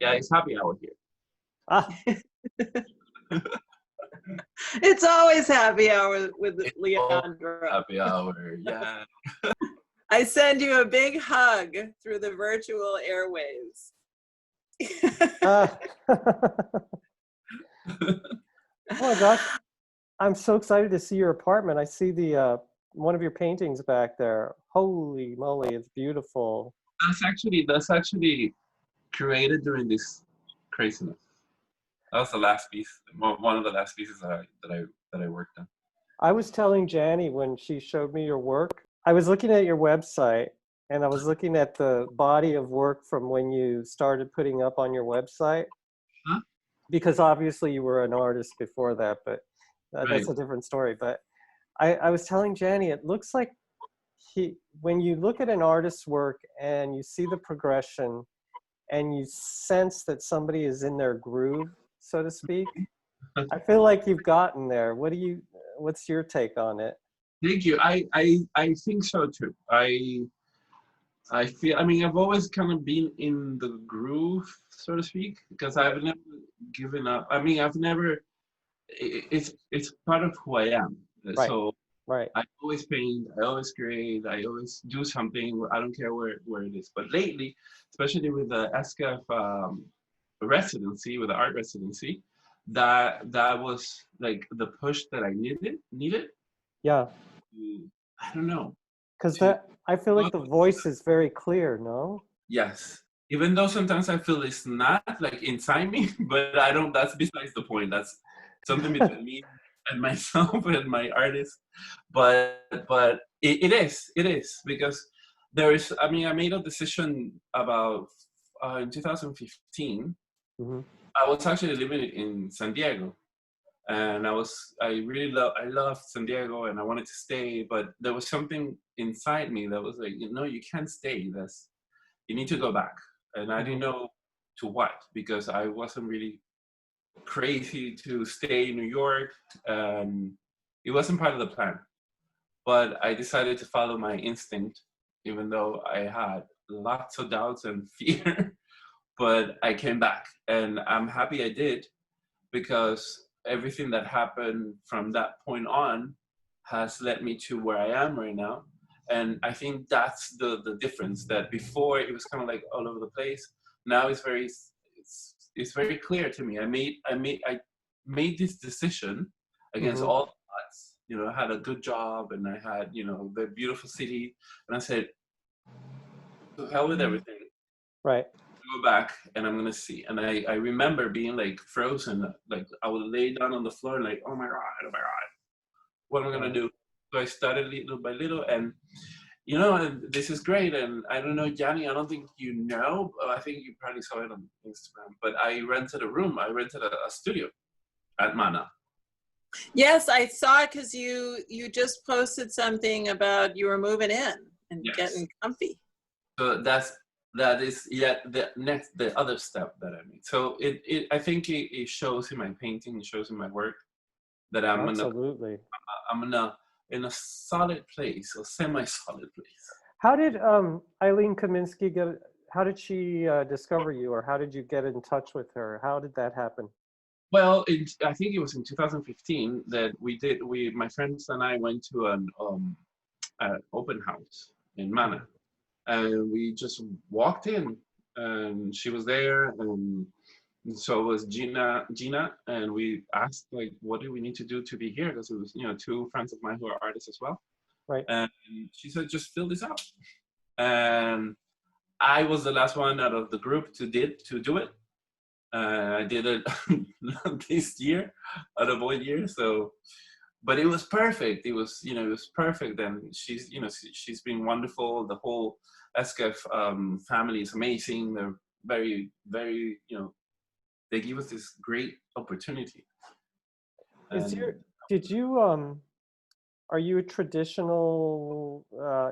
Yeah, it's happy hour here. Ah, It's always happy hour with It's Leandro. Happy hour, yeah. I send you a big hug through the virtual airwaves. ah. Oh my gosh, I'm so excited to see your apartment. I see the one of your paintings back there. Holy moly, it's beautiful. That's actually created during this craziness. That was the last piece, one of the last pieces that I worked on. I was telling Jani when she showed me your work, I was looking at your website and I was looking at the body of work from when you started putting up on your website. Huh? Because obviously you were an artist before that, but Right. that's a different story. But I was telling Jani, it looks like when you look at an artist's work and you see the progression and you sense that somebody is in their groove, so to speak, I feel like you've gotten there. What's your take on it? Thank you. I think so too. I feel. I mean, I've always kind of been in the groove, so to speak, because I've never given up. I mean, I've never. It's part of who I am. Right. So Right. I always paint. I always create. I always do something. I don't care where it is. But lately, especially with the SCAF residency, with the art residency, that was like the push that I needed. Yeah. I don't know. Because I feel like the voice is very clear, no? Yes. Even though sometimes I feel it's not like inside me, but I don't, that's besides the point. That's something between me and myself and my artist. But it is because there is, I mean, I made a decision about in 2015. Mm-hmm. I was actually living in San Diego. And I loved San Diego and I wanted to stay, but there was something inside me that was like, you can't stay. You need to go back. And I didn't know to what, because I wasn't really crazy to stay in New York. It wasn't part of the plan, but I decided to follow my instinct, even though I had lots of doubts and fear, but I came back and I'm happy I did, because everything that happened from that point on has led me to where I am right now. And I think that's the difference, that before it was kind of like all over the place. Now it's very clear to me. I made this decision against all the odds. I had a good job and I had, the beautiful city. And I said, to hell with everything. Right. Go back and I'm gonna see. And I remember being like frozen, like I would lay down on the floor like, oh my god, what am I gonna do? So I started little by little, and and this is great. And I don't know, Jani, I don't think you know, but I think you probably saw it on Instagram, but I rented a studio at Mana. Yes, I saw it because you just posted something about you were moving in and getting comfy. So that is the other step that I made. So I think it shows in my painting, it shows in my work that I'm in a solid place, a semi-solid place. How did Eileen Kaminsky how did she discover you, or how did you get in touch with her? How did that happen? Well, I think it was in 2015 that my friends and I went to an open house in Mana. And we just walked in, and she was there, and so was Gina, and we asked, like, what do we need to do to be here? Because it was, two friends of mine who are artists as well. Right. And she said, just fill this out. And I was the last one out of the group to do it. I did it this year, out of all year. So, but it was perfect. It was perfect. And she's been wonderful. The whole SCAF family is amazing. They're very, very, they give us this great opportunity. Are you a traditional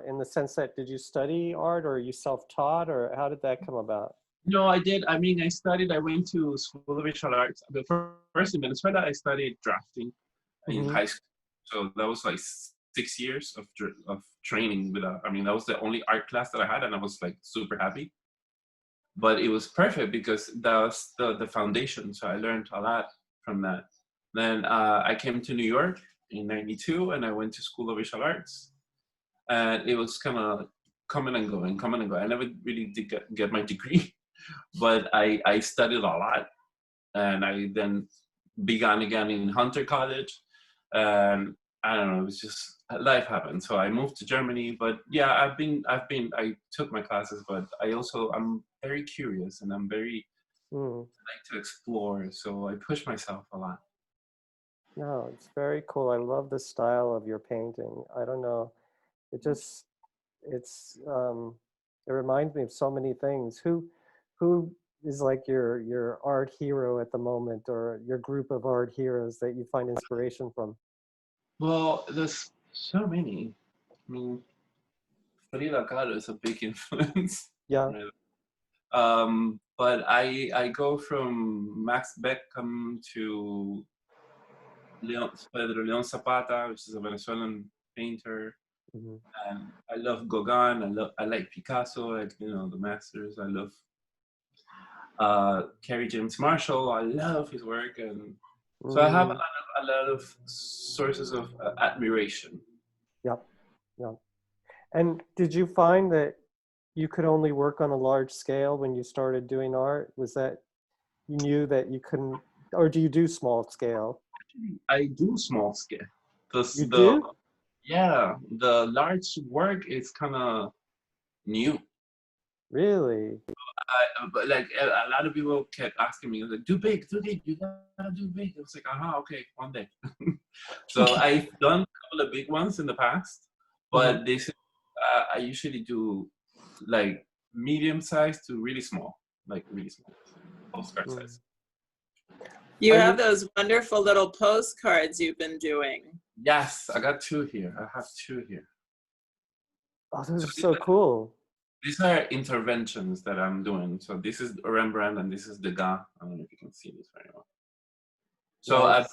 in the sense that, did you study art, or are you self-taught, or how did that come about? No, I did. I mean, I went to School of Visual Arts. But first in Venezuela, I studied drafting in high school. So that was like 6 years of training that was the only art class that I had, and I was like super happy. but it was perfect because that was the foundation. So I learned a lot from that. Then I came to New York in '92, and I went to School of Visual Arts, and it was kind of coming and going, coming and going. I never really did get my degree, but I studied a lot, and I then began again in Hunter College, and I don't know, it was just life happened. So I moved to Germany, but yeah, I took my classes, but I'm very curious, and I'm very like to explore. So I push myself a lot. No, it's very cool. I love the style of your painting. I don't know. It just, it reminds me of so many things. Who is like your art hero at the moment, or your group of art heroes that you find inspiration from? Well, there's so many. I mean, Frida Kahlo is a big influence. Yeah. Right? But I go from Max Beckham to Pedro León Zapata, which is a Venezuelan painter. Mhm. And I love Gauguin. I like Picasso, like, the masters. I love Kerry James Marshall. I love his work, and so I have a lot of sources of admiration. Yep. Yep. And did you find that you could only work on a large scale when you started doing art? Was that you knew that you couldn't, or do you do small scale? I do small scale. You do? Yeah, the large work is kind of new. Really? But like a lot of people kept asking me, like, do big, you gotta do big. I was like, okay, one day. So I've done a couple of big ones in the past, but I usually do like medium size to really small, postcard size. You have those wonderful little postcards you've been doing. Yes, I got two here. I have two here. Oh, those are so cool. These are interventions that I'm doing. So this is Rembrandt and this is Degas. I don't know if you can see this very well. So nice.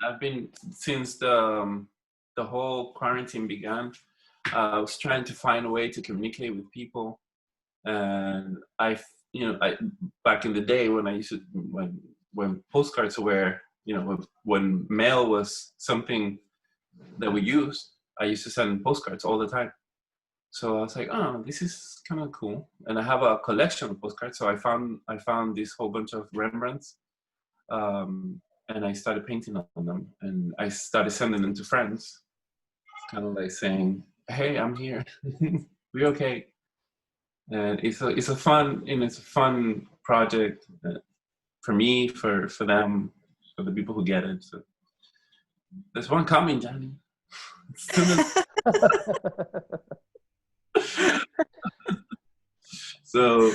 I've been since the whole quarantine began. I was trying to find a way to communicate with people, and I back in the day when I used to when postcards were when mail was something that we used, I used to send postcards all the time. So I was like, oh, this is kind of cool. And I have a collection of postcards. So I found this whole bunch of Rembrandts, and I started painting on them. And I started sending them to friends, kind of like saying, hey, I'm here. We're okay. And it's a fun project for me, for them, for the people who get it. So there's one coming, Johnny. So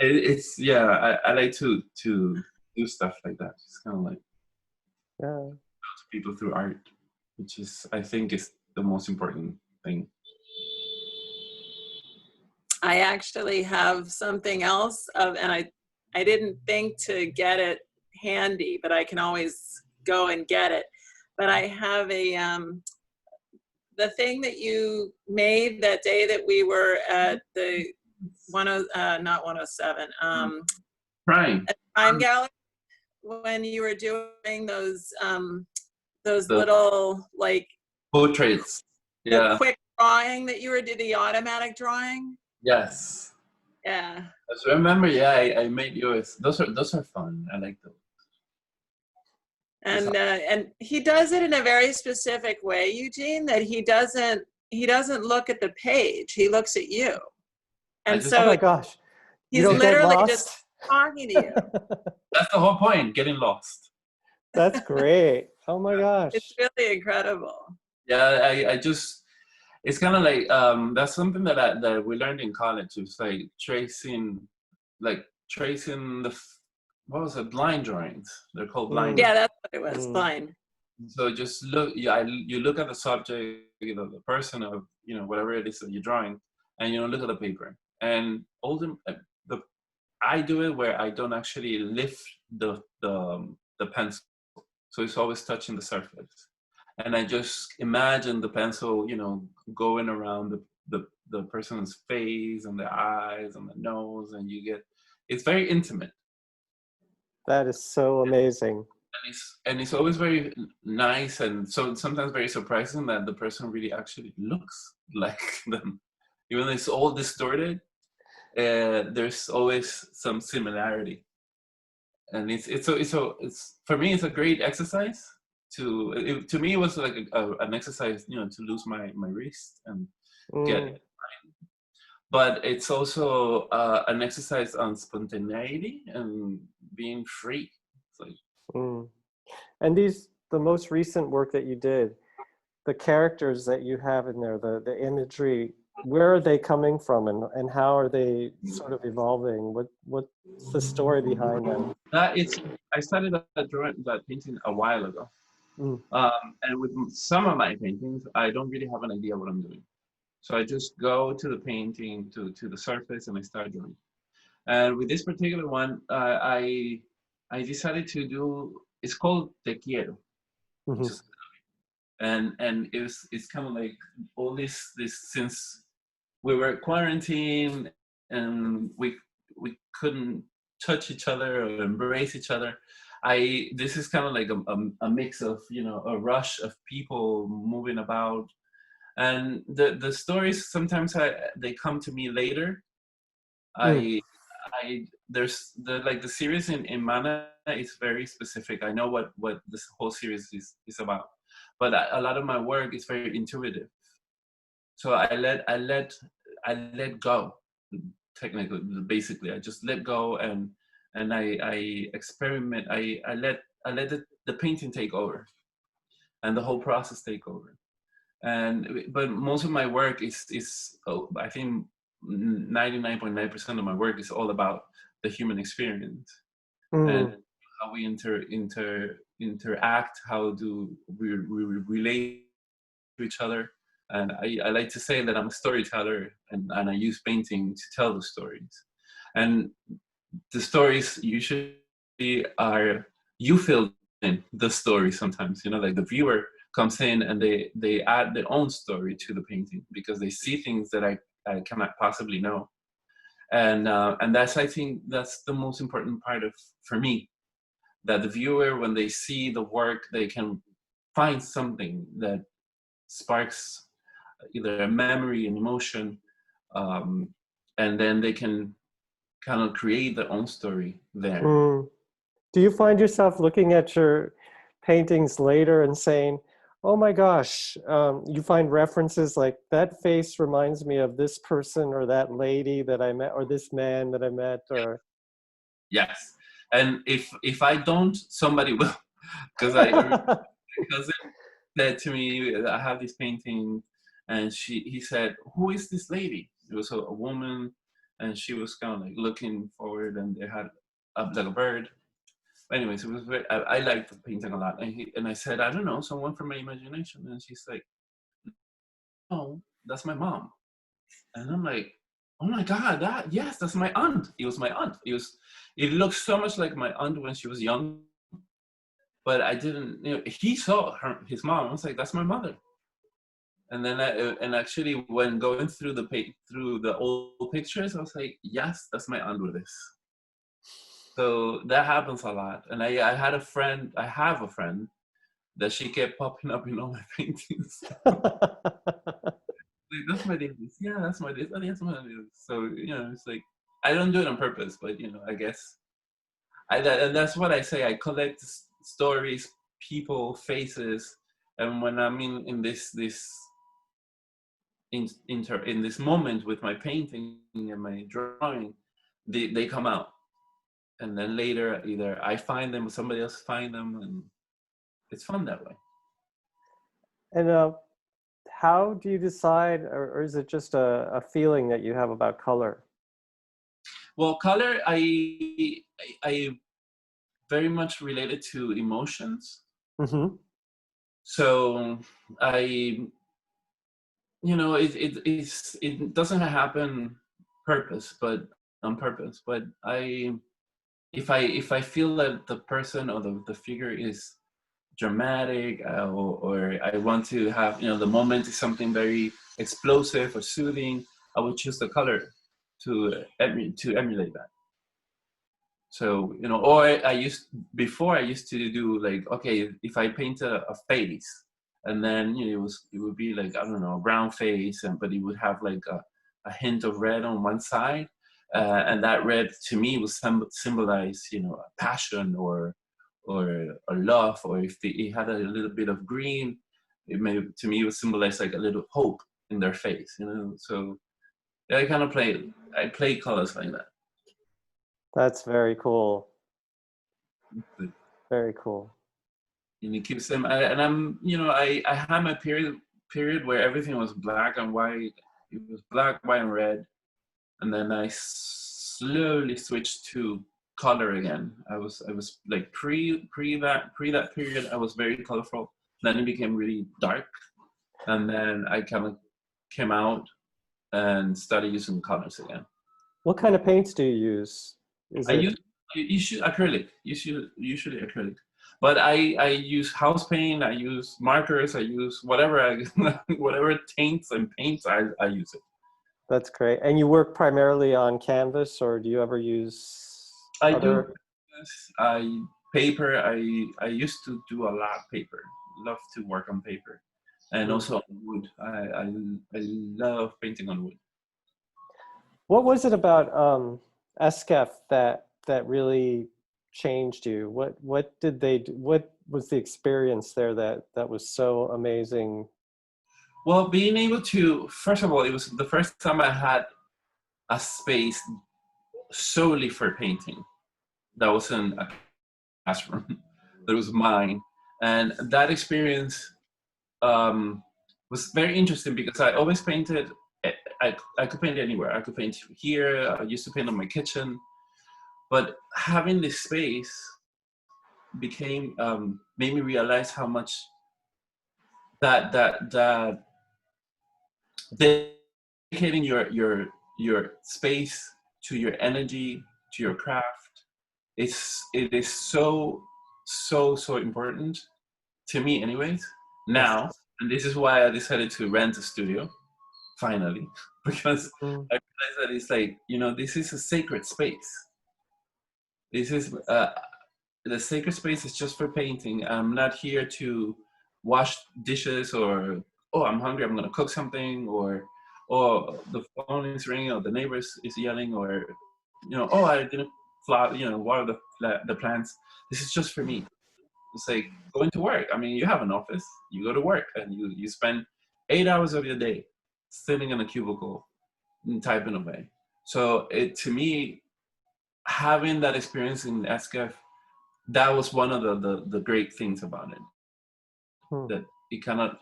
I like to do stuff like that. It's kind of like to people through art, which is I think is the most important thing. I actually have something else and I didn't think to get it handy, but I can always go and get it. But I have the thing that you made that day that we were at the not 107 Time Gallery, when you were doing those little like portraits, the quick drawing that you did, the automatic drawing. Yes. Yeah. I remember. Yeah, I made yours. Those are fun. I like those. And he does it in a very specific way, Eugene. That he doesn't look at the page. He looks at you. And so, oh my gosh, he's literally just talking to you. That's the whole point, getting lost. That's great. Oh my gosh. It's really incredible. Yeah, it's kind of like, that's something that we learned in college. It's like tracing what was it, blind drawings. They're called blind. Yeah, that's what it was, blind. So just look, you look at the subject, the person of, whatever it is that you're drawing, and look at the paper. And I do it where I don't actually lift the pencil, so it's always touching the surface, and I just imagine the pencil, going around the person's face and the eyes and the nose, and it's very intimate. That is so amazing. And it's always very nice, and so sometimes very surprising that the person really actually looks like them, even though it's all distorted. There's always some similarity, and it's for me it's a great exercise. To me it was like an exercise, to lose my wrist and get it. But it's also an exercise on spontaneity and being free. It's like, and the most recent work that you did, the characters that you have in there, the imagery, where are they coming from, and how are they sort of evolving? What's the story behind them? I started that painting a while ago. And with some of my paintings, I don't really have an idea what I'm doing. So I just go to the painting, to the surface, and I start drawing. And with this particular one, I decided to do, it's called Te Quiero. And it's kind of like all this since we were quarantined and we couldn't touch each other or embrace each other. This is kind of like a mix of, a rush of people moving about. And the stories, sometimes they come to me later. There's the series in Mana is very specific. I know what this whole series is about, but a lot of my work is very intuitive. So I let go. Technically, basically, I just let go and I experiment. I let the painting take over, and the whole process take over. But most of my work is I think 99.9% of my work is all about the human experience and how we interact, how do we relate to each other. And I like to say that I'm a storyteller, and I use painting to tell the stories. And the stories usually are, you fill in the story sometimes, like the viewer comes in and they add their own story to the painting because they see things that I cannot possibly know. And I think that's the most important part for me, that the viewer, when they see the work, they can find something that sparks either a memory, an emotion, and then they can kind of create their own story there. Do you find yourself looking at your paintings later and saying, oh my gosh, you find references like, that face reminds me of this person or that lady that I met or this man that I met? Or yes, and if I don't, somebody will, because because said to me, I have this painting, and he said, who is this lady? It was a woman, and she was kind of like looking forward, and they had like a bird. Anyways, it was I liked the painting a lot, and I said, I don't know, someone from my imagination, and she's like, no, that's my mom. And I'm like, oh my God, that's my aunt. It was my aunt. It looked so much like my aunt when she was young, but I didn't, he saw his mom. I was like, that's my mother. And then actually when going through the old pictures, I was like, yes, that's my aunt with this. So that happens a lot. And I have a friend that she kept popping up in all my paintings. Like, that's my Davis. Yeah, that's my Davis. Oh, that's my Davis. So, it's like, I don't do it on purpose, but, I guess. And that's what I say. I collect stories, people, faces. And when I'm in this moment with my painting and my drawing, they come out. And then later, either I find them or somebody else find them, and it's fun that way. And how do you decide, or is it just a feeling that you have about color? Well, color, I very much related to emotions. So it doesn't happen on purpose, but if I feel that the person or the figure is dramatic, or I want to have, the moment is something very explosive or soothing, I would choose the color to emulate that. So, you know, or before I used to do like, okay, if I paint a face, and then, you know, it would be like, I don't know, a brown face, but it would have like a hint of red on one side. And that red to me would symbolize, you know, a passion or love, or if it had a little bit of green, to me it would symbolize like a little hope in their face, you know. So yeah, I play colors like that. That's very cool. Very cool. And it keeps them, and I'm, you know, I had my period where everything was black and white. It was black, white, and red, and then I slowly switched to color again. I was like pre that period, I was very colorful. Then it became really dark, and then I kind of came out and started using colors again. What kind of paints do you use? Use acrylic. Usually acrylic. But I use house paint. I use markers. I use whatever whatever taints and paints. I use it. That's great. And you work primarily on canvas, or do you ever use other? Paper. I used to do a lot of paper. Love to work on paper, and also on wood. I love painting on wood. What was it about Esquef that really changed you? What did they do? What was the experience there that was so amazing? Well, being able to, first of all, it was the first time I had a space solely for painting. That wasn't a classroom. That was mine. And that experience was very interesting because I always painted. I could paint anywhere. I could paint here. I used to paint on my kitchen. But having this space made me realize how much that dedicating your space to your energy, to your craft, it is so important to me anyways now. And this is why I decided to rent a studio finally, because I realized that it's like, you know, this is a sacred space. This is the sacred space is just for painting. I'm not here to wash dishes, or I'm hungry, I'm gonna cook something, or the phone is ringing, or the neighbors is yelling, or, you know, I didn't water the plants. This is just for me. It's like going to work. I mean, you have an office, you go to work, and you spend 8 hours of your day sitting in a cubicle and typing away. So to me, having that experience in Esquef, that was one of the great things about it. That it kind of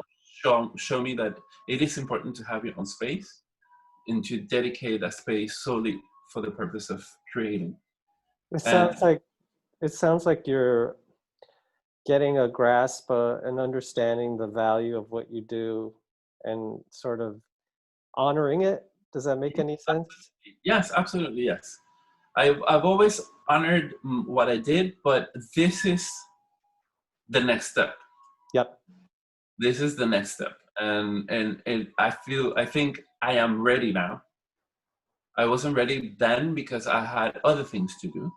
show me that it is important to have your own space and to dedicate that space solely for the purpose of creating. It sounds like you're getting a grasp, and understanding the value of what you do, and sort of honoring it. Does that make any sense? Yes, absolutely, yes. I've always honored what I did, but this is the next step. Yep. This is the next step, and I think I am ready now. I wasn't ready then because I had other things to do,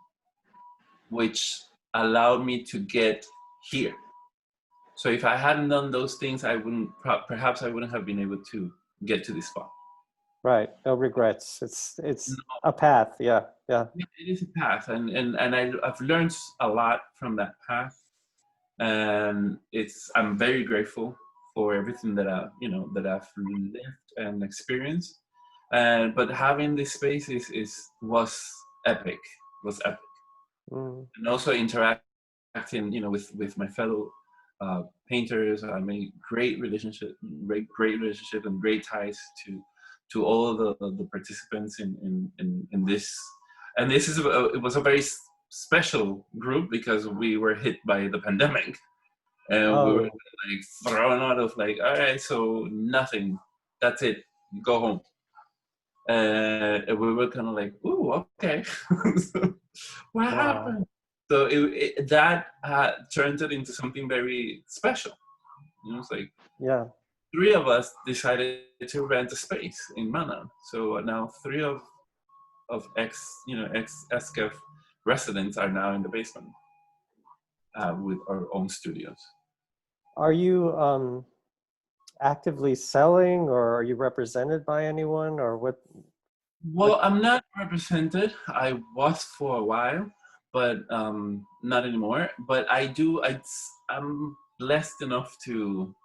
which allowed me to get here. So if I hadn't done those things, perhaps I wouldn't have been able to get to this spot. Right. No regrets. It's a path. Yeah. It is a path, and I've learned a lot from that path, and I'm very grateful for everything that I've lived and experienced. But having this space was epic. And also interacting, you know, with my fellow painters. I made great relationship and great ties to all the participants in this. And it was a very special group because we were hit by the pandemic, and we were like thrown out of, like, all right, so nothing, that's it, go home. And we were kind of like, ooh, okay. So, what happened? So that turned it into something very special. You know, it's like, yeah. three of us decided to rent a space in Mana. So now three of ex SCAF residents are now in the basement with our own studios. Are you actively selling, or are you represented by anyone, or what? Well, I'm not represented. I was for a while, but not anymore. But I'm blessed enough to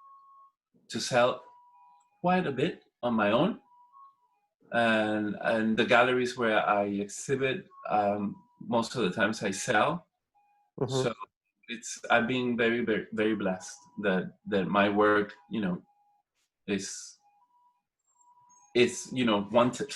sell quite a bit on my own, and the galleries where I exhibit, most of the times I sell. Mhm. So I'm being very, very, very blessed that my work, is wanted.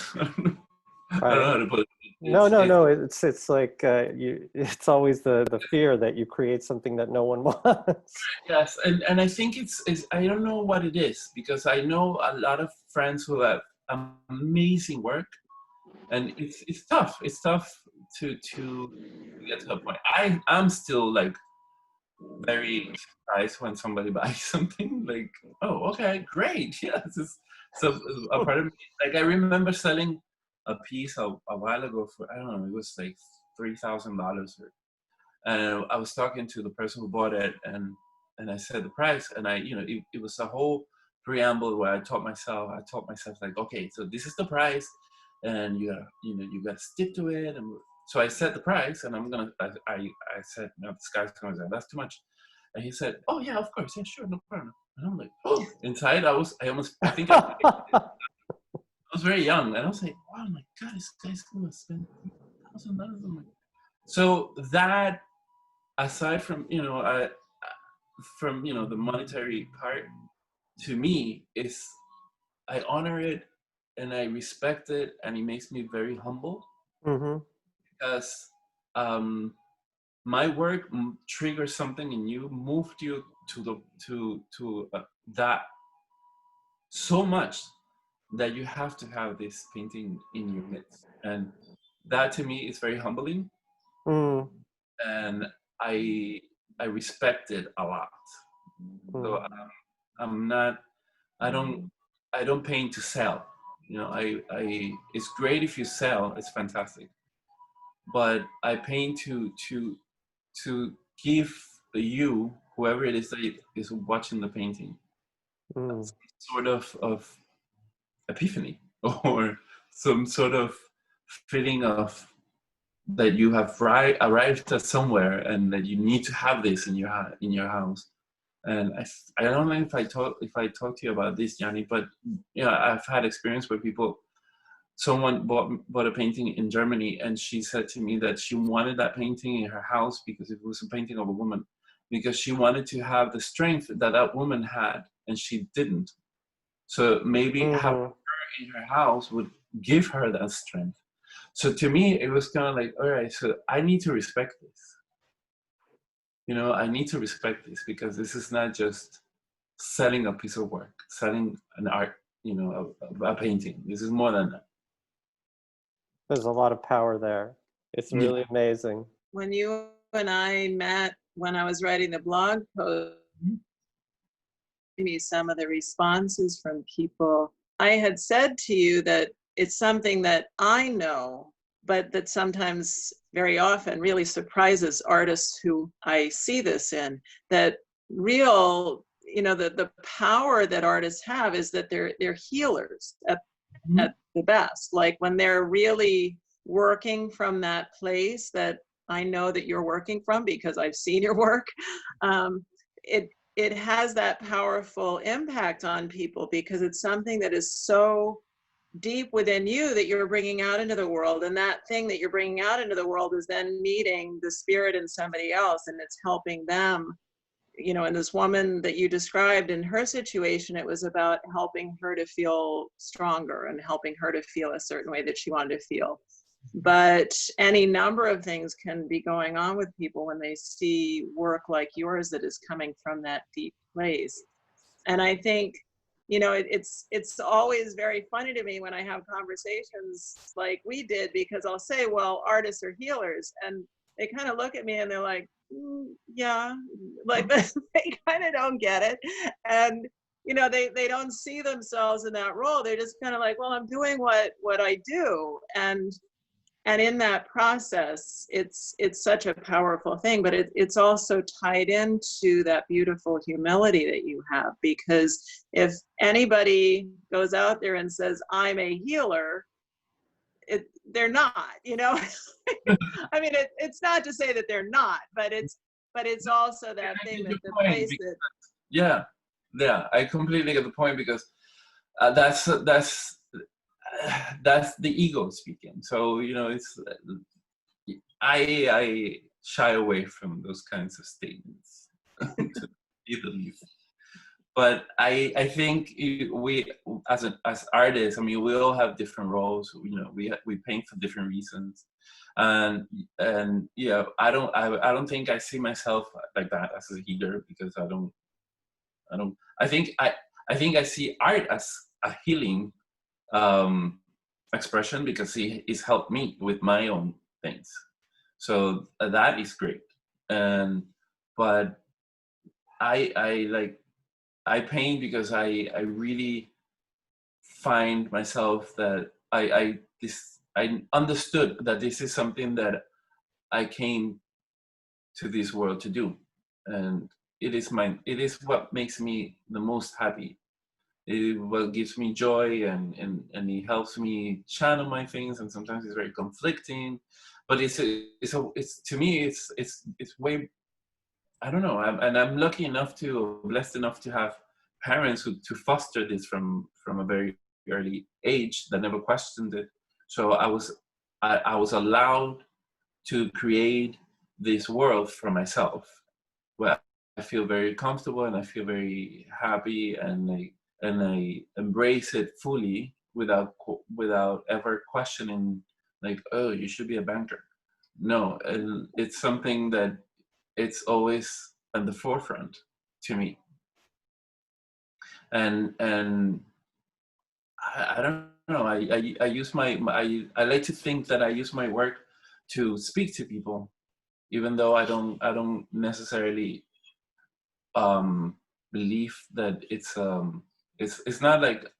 I don't know how to put it. No. It's like it's always the fear that you create something that no one wants. Yes, and I think it's I don't know what it is, because I know a lot of friends who have amazing work, and it's tough. It's tough to get to a point. I'm still like very surprised when somebody buys something, like, oh, okay, great, yes. So a part of me, like, I remember selling a piece a while ago for, I don't know, it was like $3,000, and I was talking to the person who bought it, and I said the price, and it was a whole preamble where I taught myself like, okay, so this is the price, and you gotta stick to it. And so I set the price, and I said, no, this guy's gonna say that's too much, and he said, oh yeah, of course, yeah, sure, no problem. And I'm like, oh, inside I was very young, and I was like, wow, my God, this guy's gonna spend $1,000. So that, aside from the monetary part, to me is, I honor it and I respect it, and it makes me very humble, Mm-hmm. because my work triggers something in you, moved you to that so much that you have to have this painting in your midst, and that to me is very humbling, Mm. and I respect it a lot. So I'm not. I don't paint to sell. It's great if you sell. It's fantastic. But I paint to give you, whoever it is that is watching the painting, Mm. some sort of epiphany, or some sort of feeling of that you have arrived at somewhere, and that you need to have this in your house. And I don't know if I talk to you about this, Yanni, but I've had experience where someone bought a painting in Germany, and she said to me that she wanted that painting in her house because it was a painting of a woman, because she wanted to have the strength that woman had, and she didn't. So maybe having her in her house would give her that strength. So to me, it was kind of like, all right, so I need to respect this. I need to respect this, because this is not just selling a piece of work, selling an art, a painting. This is more than that. There's a lot of power there. It's really amazing. When you and I met, when I was writing the blog post, me some of the responses from people, I had said to you that it's something that I know, but that sometimes, very often, really surprises artists who I see this in. That real, the power that artists have is that they're healers at the best. Like when they're really working from that place that I know that you're working from, because I've seen your work, it has that powerful impact on people, because it's something that is so deep within you that you're bringing out into the world, and that thing that you're bringing out into the world is then meeting the spirit in somebody else, and it's helping them. And this woman that you described, in her situation, it was about helping her to feel stronger and helping her to feel a certain way that she wanted to feel. But any number of things can be going on with people when they see work like yours that is coming from that deep place. And I think, it's always very funny to me when I have conversations like we did, because I'll say, well, artists are healers, and they kind of look at me and they're like, yeah, like they kind of don't get it. And they don't see themselves in that role. They're just kind of like, well, I'm doing what I do. And in that process, it's such a powerful thing, but it's also tied into that beautiful humility that you have, because if anybody goes out there and says, I'm a healer, they're not, I mean, it's not to say that they're not, but it's also that thing that the place that. Yeah, I completely get the point, because that's the ego speaking. So it's I shy away from those kinds of statements, to be the least. But I think we as artists, I mean, we all have different roles. We paint for different reasons, and yeah, I don't think I see myself like that as a healer, because I don't. I think I see art as a healing expression, because it's helped me with my own things. So that is great. But I paint because I really find myself that I understood that this is something that I came to this world to do, and it is what makes me the most happy. It what gives me joy, and it helps me channel my things, and sometimes it's very conflicting, but it's to me it's way, I don't know. I'm lucky enough blessed enough to have parents to foster this from a very early age, that never questioned it. So I was allowed to create this world for myself, where I feel very comfortable, and I feel very happy, and I embrace it fully, without ever questioning, like, oh, you should be a banker. No, and it's something that it's always at the forefront to me. And I don't know. I use I like to think that I use my work to speak to people, even though I don't necessarily believe that it's not like,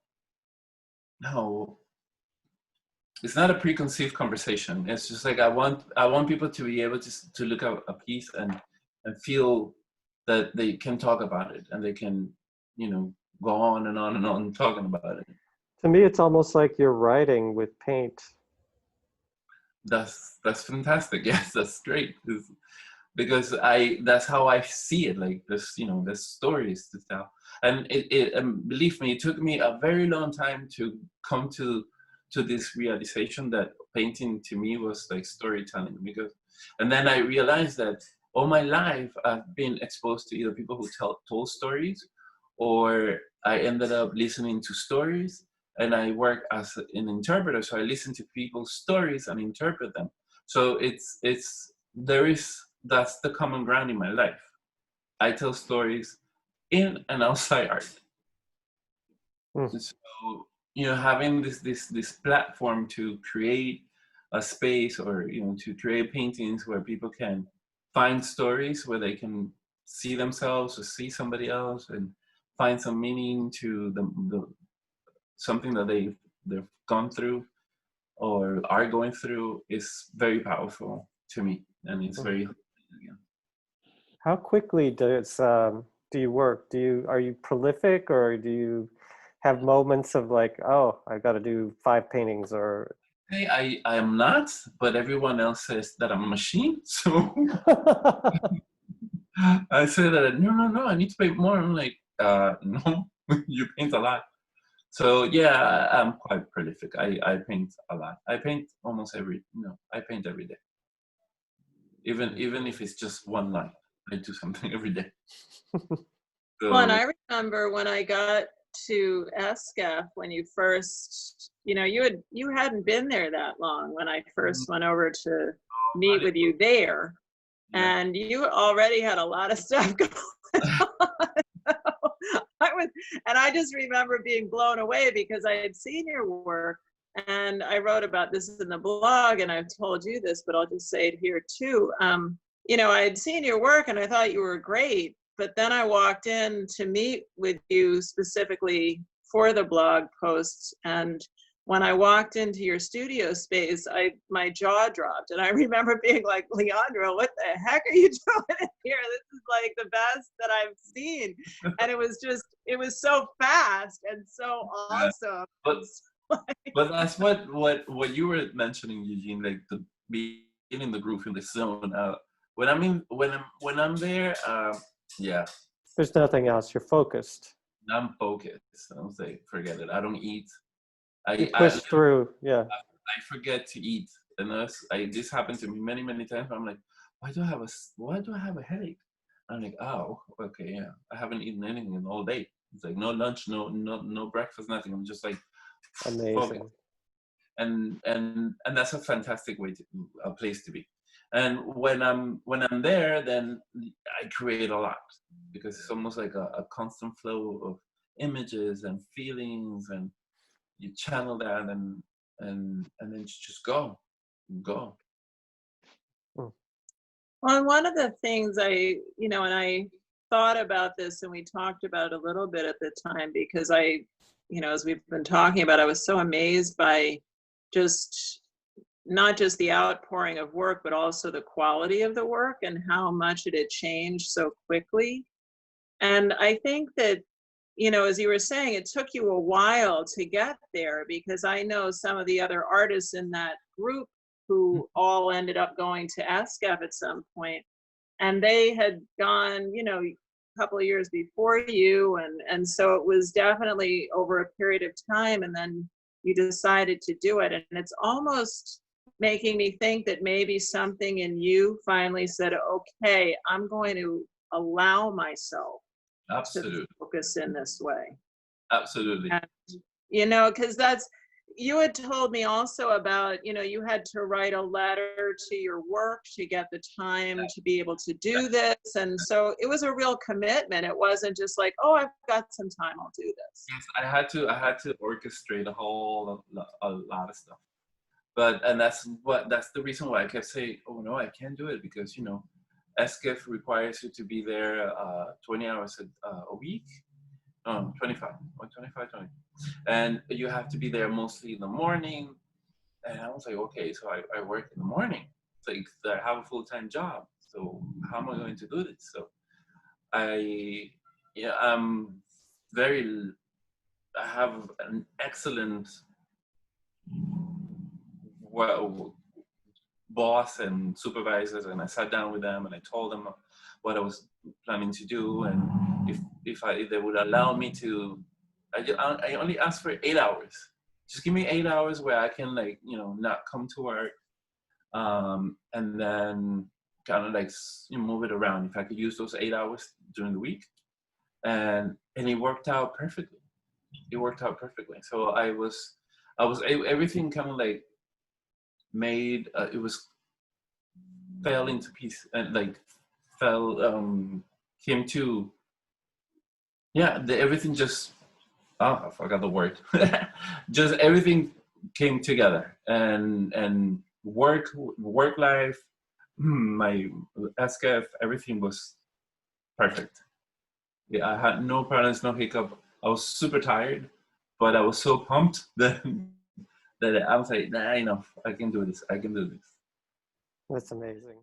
no, it's not a preconceived conversation. It's just like I want people to be able to look at a piece and feel that they can talk about it, and they can go on and on and on talking about it. To me, it's almost like you're writing with paint. That's fantastic. Yes, that's great. Because that's how I see it. Like there's stories to tell, and believe me, it took me a very long time to come to this realization that painting to me was like storytelling. And then I realized that all my life I've been exposed to either people who told stories, or I ended up listening to stories, and I work as an interpreter. So I listen to people's stories and interpret them. So that's the common ground in my life. I tell stories in and outside art. So having this platform to create a space, or to create paintings where people can find stories, where they can see themselves or see somebody else, and find some meaning to the something that they've gone through or are going through, is very powerful to me, and it's very. How quickly do you work? Are you prolific, or do you have moments of like, oh, I've got to do 5 paintings? Or I am not, but everyone else says that I'm a machine. So I say that no, I need to paint more. I'm like, no, you paint a lot. So yeah, I'm quite prolific. I paint a lot. I paint almost I paint every day. Even if it's just one line, I do something every day. So, well, and I remember when I got to ESCAF, when you first, you hadn't been there that long when I first went over to meet with you there, and you already had a lot of stuff going on. I just remember being blown away, because I had seen your work, and I wrote about this in the blog, and I've told you this, but I'll just say it here too. I had seen your work, and I thought you were great, but then I walked in to meet with you specifically for the blog posts, and when I walked into your studio space, my jaw dropped, and I remember being like, Leandro, what the heck are you doing in here? This is like the best that I've seen. And it was so fast and so awesome. But that's what you were mentioning, Eugene, like the being in the groove, in the zone. When I'm there, yeah. There's nothing else. You're focused. I'm focused. I was like, forget it. I don't eat. You push through, yeah. I forget to eat, and this happened to me many, many times. I'm like, why do I have a headache? I'm like, oh, okay, yeah. I haven't eaten anything in all day. It's like no lunch, no breakfast, nothing. I'm just like amazing. Focused. And that's a fantastic a place to be. And when I'm there, then I create a lot, because it's almost like a constant flow of images and feelings, and you channel that, and then you just go. Well, and one of the things and I thought about this, and we talked about it a little bit at the time, because as we've been talking about, I was so amazed by not just the outpouring of work, but also the quality of the work and how much it had changed so quickly. And I think that, as you were saying, it took you a while to get there, because I know some of the other artists in that group who all ended up going to SCAF at some point, and they had gone, a couple of years before you. And so it was definitely over a period of time, and then you decided to do it. And it's almost making me think that maybe something in you finally said, okay, I'm going to allow myself Absolutely. to focus in this way. Absolutely. And, because you had told me also about, you had to write a letter to your work to get the time to be able to do this. And so it was a real commitment. It wasn't just like, oh, I've got some time, I'll do this. Yes, I had to orchestrate a lot of stuff. And that's the reason why I kept saying, oh no, I can't do it, because SCAF requires you to be there 20 hours a week. 25, and you have to be there mostly in the morning. And I was like, okay, so I work in the morning. It's like I have a full-time job, so how am I going to do this? So I have an excellent boss and supervisors, and I sat down with them and I told them what I was planning to do, and if they would allow me to, I only asked for 8 hours. Just give me 8 hours where I can not come to work, and then kind of move it around. If I could use those 8 hours during the week, and it worked out perfectly. It worked out perfectly. So everything kind of made it was fell into piece, and came to, everything just, I forgot the word. Just everything came together, and work life, my SCAF, everything was perfect. Yeah, I had no problems, no hiccup. I was super tired, but I was so pumped that I was like, nah, enough. I can do this. That's amazing.